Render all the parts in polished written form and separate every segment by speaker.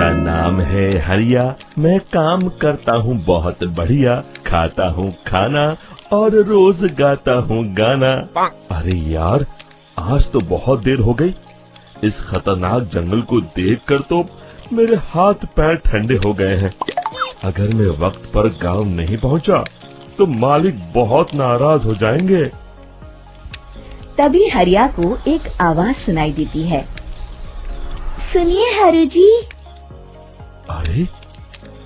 Speaker 1: मेरा नाम है हरिया, मैं काम करता हूँ बहुत बढ़िया, खाता हूँ खाना और रोज गाता हूँ गाना। अरे यार, आज तो बहुत देर हो गई। इस खतरनाक जंगल को देखकर तो मेरे हाथ पैर ठंडे हो गए हैं। अगर मैं वक्त पर गांव नहीं पहुंचा तो मालिक बहुत नाराज हो जाएंगे।
Speaker 2: तभी हरिया को एक आवाज सुनाई देती है। सुनिए हरु जी।
Speaker 1: अरे,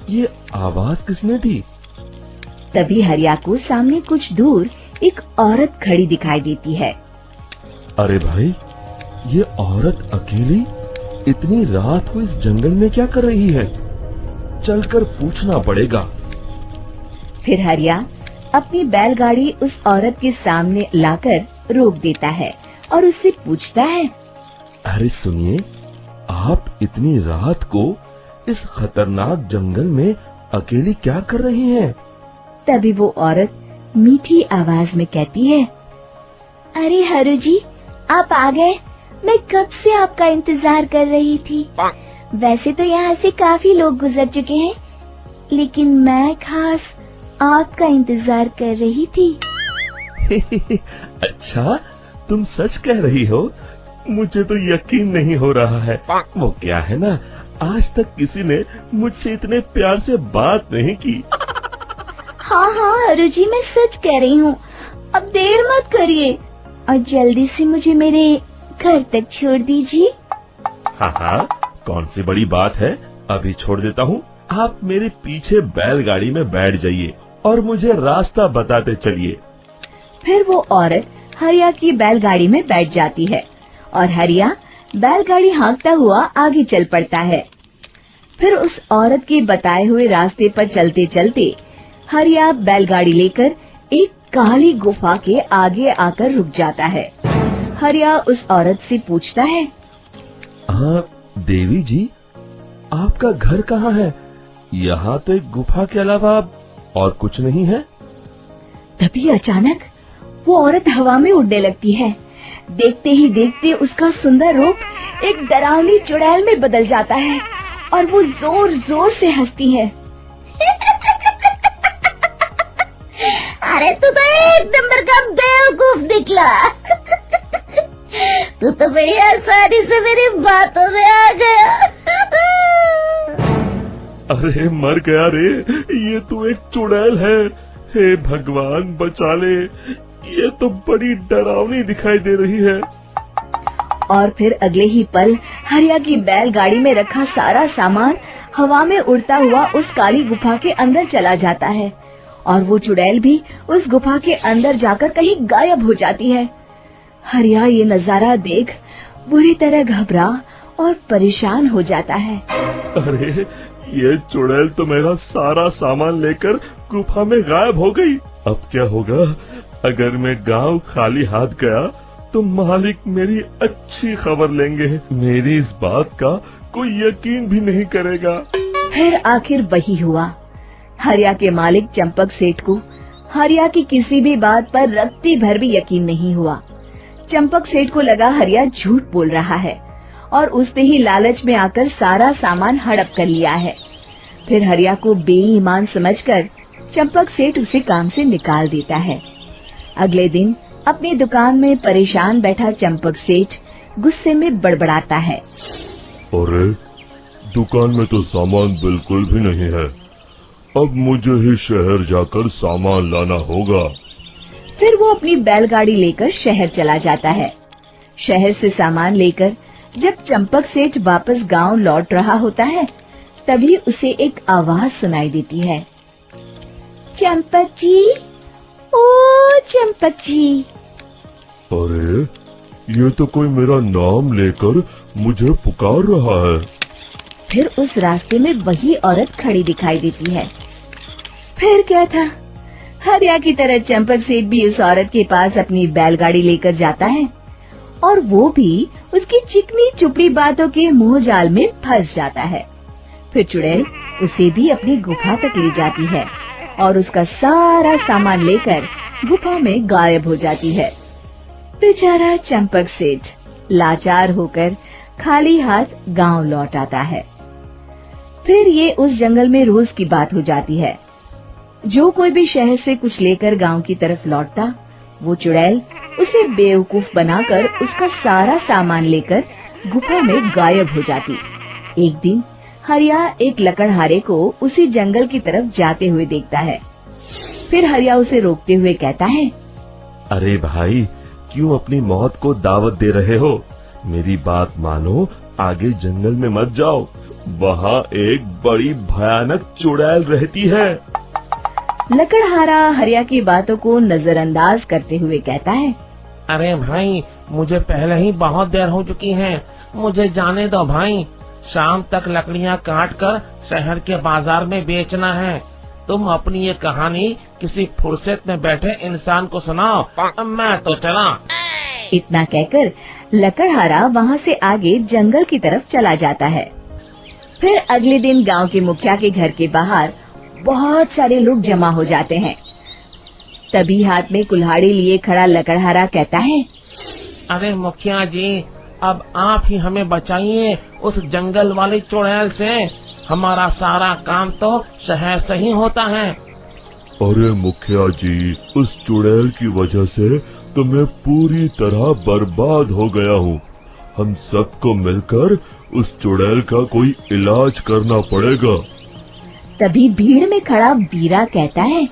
Speaker 1: ये आवाज किसने दी?
Speaker 2: तभी हरिया को सामने कुछ दूर एक औरत खड़ी दिखाई देती है।
Speaker 1: अरे भाई, ये औरत अकेली इतनी रात को इस जंगल में क्या कर रही है? चलकर पूछना पड़ेगा।
Speaker 2: फिर हरिया अपनी बैलगाड़ी उस औरत के सामने लाकर रोक देता है और उससे पूछता है।
Speaker 1: अरे सुनिए, आप इतनी रात को इस खतरनाक जंगल में अकेली क्या कर रही हैं?
Speaker 2: तभी वो औरत मीठी आवाज में कहती है, अरे हरु जी, आप आ गए। मैं कब से आपका इंतजार कर रही थी। वैसे तो यहाँ से काफी लोग गुजर चुके हैं, लेकिन मैं खास आपका इंतजार कर रही थी।
Speaker 1: अच्छा, तुम सच कह रही हो? मुझे तो यकीन नहीं हो रहा है। वो क्या है ना, आज तक किसी ने मुझसे इतने प्यार से बात नहीं की।
Speaker 2: हाँ हाँ हरु जी, मैं सच कह रही हूँ। अब देर मत करिए और जल्दी से मुझे मेरे घर तक छोड़ दीजिए।
Speaker 1: हाँ हाँ, कौन सी बड़ी बात है, अभी छोड़ देता हूँ। आप मेरे पीछे बैलगाड़ी में बैठ जाइए और मुझे रास्ता बताते चलिए।
Speaker 2: फिर वो औरत हरिया की बैलगाड़ी में बैठ जाती है और हरिया बैलगाड़ी हाँकता हुआ आगे चल पड़ता है। फिर उस औरत के बताए हुए रास्ते पर चलते चलते हरिया बैलगाड़ी लेकर एक काली गुफा के आगे आकर रुक जाता है। हरिया उस औरत से पूछता है,
Speaker 1: हाँ देवी जी, आपका घर कहाँ है? यहाँ तो एक गुफा के अलावा और कुछ नहीं है।
Speaker 2: तभी अचानक वो औरत हवा में उड़ने लगती है। देखते ही देखते उसका सुंदर रूप एक डरावनी चुड़ैल में बदल जाता है और वो जोर जोर से हंसती है। अरे तू तो एक नंबर का बेवकूफ निकला। तू तो बड़ी आसानी से मेरी बातों में आ गया।
Speaker 1: अरे मर गया रे, ये तो एक चुड़ैल है। हे भगवान बचा ले, ये तो बड़ी डरावनी दिखाई दे रही है।
Speaker 2: और फिर अगले ही पल हरिया की बैलगाड़ी में रखा सारा सामान हवा में उड़ता हुआ उस काली गुफा के अंदर चला जाता है और वो चुड़ैल भी उस गुफा के अंदर जाकर कहीं गायब हो जाती है। हरिया ये नजारा देख बुरी तरह घबरा और परेशान हो जाता है।
Speaker 1: अरे, ये चुड़ैल तो मेरा सारा सामान लेकर गुफा में गायब हो गई। अब क्या होगा? अगर मैं गांव खाली हाथ गया तो मालिक मेरी अच्छी खबर लेंगे। मेरी इस बात का कोई यकीन भी नहीं करेगा।
Speaker 2: फिर आखिर वही हुआ। हरिया के मालिक चंपक सेठ को हरिया की किसी भी बात पर रत्ती भर भी यकीन नहीं हुआ। चंपक सेठ को लगा हरिया झूठ बोल रहा है और उसने ही लालच में आकर सारा सामान हड़प कर लिया है। फिर हरिया को बेईमान समझकर चंपक सेठ उसे काम से निकाल देता है। अगले दिन अपनी दुकान में परेशान बैठा चंपक सेठ गुस्से में बड़बड़ाता है।
Speaker 1: अरे, दुकान में तो सामान बिल्कुल भी नहीं है। अब मुझे ही शहर जाकर सामान लाना होगा।
Speaker 2: फिर वो अपनी बैलगाड़ी लेकर शहर चला जाता है। शहर से सामान लेकर जब चंपक सेठ वापस गांव लौट रहा होता है, तभी उसे एक आवाज सुनाई देती है। चंपक जी, ओ चंपक जी।
Speaker 1: अरे, ये तो कोई मेरा नाम लेकर मुझे पुकार रहा है।
Speaker 2: फिर उस रास्ते में वही औरत खड़ी दिखाई देती है। फिर क्या था, हरिया की तरह चंपक सेठ भी उस औरत के पास अपनी बैलगाड़ी लेकर जाता है और वो भी उसकी चिकनी चुपड़ी बातों के मोह जाल में फंस जाता है। फिर चुड़ैल उसे भी अपनी गुफा तक ले जाती है और उसका सारा सामान लेकर गुफा में गायब हो जाती है। बेचारा चंपक सेठ लाचार होकर खाली हाथ गांव लौट आता है। फिर ये उस जंगल में रोज की बात हो जाती है। जो कोई भी शहर से कुछ लेकर गांव की तरफ लौटता, वो चुड़ैल उसे बेवकूफ बनाकर उसका सारा सामान लेकर गुफा में गायब हो जाती। एक दिन हरिया एक लकड़हारे को उसी जंगल की तरफ जाते हुए देखता है। फिर हरिया उसे रोकते हुए कहता है,
Speaker 1: अरे भाई, क्यों अपनी मौत को दावत दे रहे हो? मेरी बात मानो, आगे जंगल में मत जाओ, वहाँ एक बड़ी भयानक चुड़ैल रहती है।
Speaker 2: लकड़हारा हरिया की बातों को नजरअंदाज करते हुए कहता है,
Speaker 3: अरे भाई, मुझे पहले ही बहुत देर हो चुकी है, मुझे जाने दो भाई। शाम तक लकड़ियाँ काट कर शहर के बाजार में बेचना है। तुम अपनी ये कहानी किसी फुर्सत में बैठे इंसान को सुनाओ, मैं तो चला।
Speaker 2: इतना कहकर लकड़हारा वहाँ से आगे जंगल की तरफ चला जाता है। फिर अगले दिन गांव के मुखिया के घर के बाहर बहुत सारे लोग जमा हो जाते हैं। तभी हाथ में कुल्हाड़ी लिए खड़ा लकड़हारा कहता है,
Speaker 3: अरे मुखिया जी, अब आप ही हमें बचाइए उस जंगल वाली चुड़ैल से। हमारा सारा काम तो शहर से ही होता है।
Speaker 1: अरे मुखिया जी, उस चुड़ैल की वजह से तो मैं पूरी तरह बर्बाद हो गया हूँ। हम सबको मिलकर उस चुड़ैल का कोई इलाज करना पड़ेगा।
Speaker 2: तभी भीड़ में खड़ा बीरा कहता है,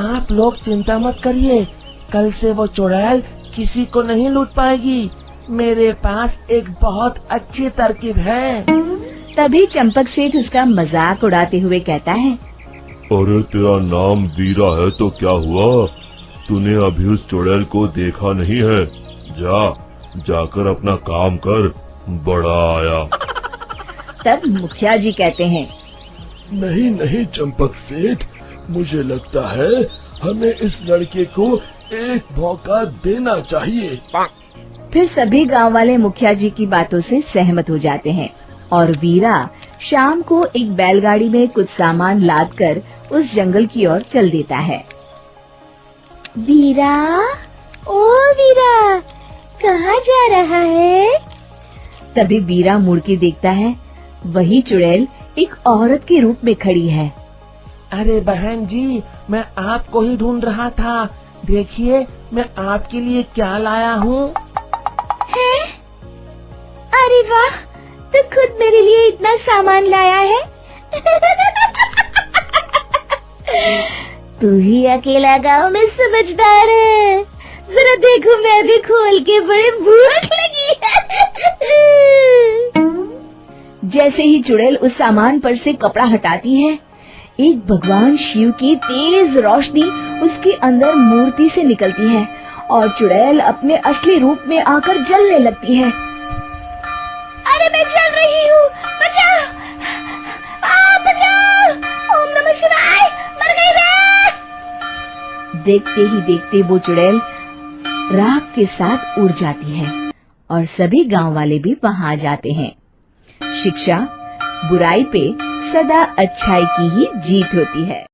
Speaker 3: आप लोग चिंता मत करिए, कल से वो चुड़ैल किसी को नहीं लूट पाएगी। मेरे पास एक बहुत अच्छी तरकीब है।
Speaker 2: तभी चंपक सेठ उसका मजाक उड़ाते हुए कहता है,
Speaker 1: अरे तेरा नाम बीरा है तो क्या हुआ? तूने अभी उस चुड़ैल को देखा नहीं है? जाकर अपना काम कर, बड़ा आया।
Speaker 2: तब मुखिया जी कहते हैं,
Speaker 1: नहीं नहीं चंपक सेठ, मुझे लगता है हमें इस लड़के को एक मौका देना चाहिए।
Speaker 2: फिर सभी गांव वाले मुखिया जी की बातों से सहमत हो जाते हैं और वीरा शाम को एक बैलगाड़ी में कुछ सामान लादकर उस जंगल की ओर चल देता है। वीरा, ओ वीरा, कहाँ जा रहा है? तभी वीरा मुड़ के देखता है, वही चुड़ैल एक औरत के रूप में खड़ी है।
Speaker 3: अरे बहन जी, मैं आपको ही ढूंढ रहा था। देखिए, मैं आपके लिए क्या लाया हूँ।
Speaker 2: अरे वाह, तो खुद मेरे लिए इतना सामान लाया है। तू ही अकेला गांव में समझदार है। जरा देखो, मैं भी खोल के, बड़े भूख लगी है। जैसे ही चुड़ैल उस सामान पर से कपड़ा हटाती है, एक भगवान शिव की तेज रोशनी उसके अंदर मूर्ति से निकलती है और चुड़ैल अपने असली रूप में आकर जलने लगती है। अरे मैं जल रही हूँ, बचाओ! बचाओ! ओम नमः शिवाय, मर गई मैं! देखते ही देखते वो चुड़ैल राख के साथ उड़ जाती है और सभी गांव वाले भी वहां जाते हैं। शिक्षा बुराई पे सदा अच्छाई की ही जीत होती है।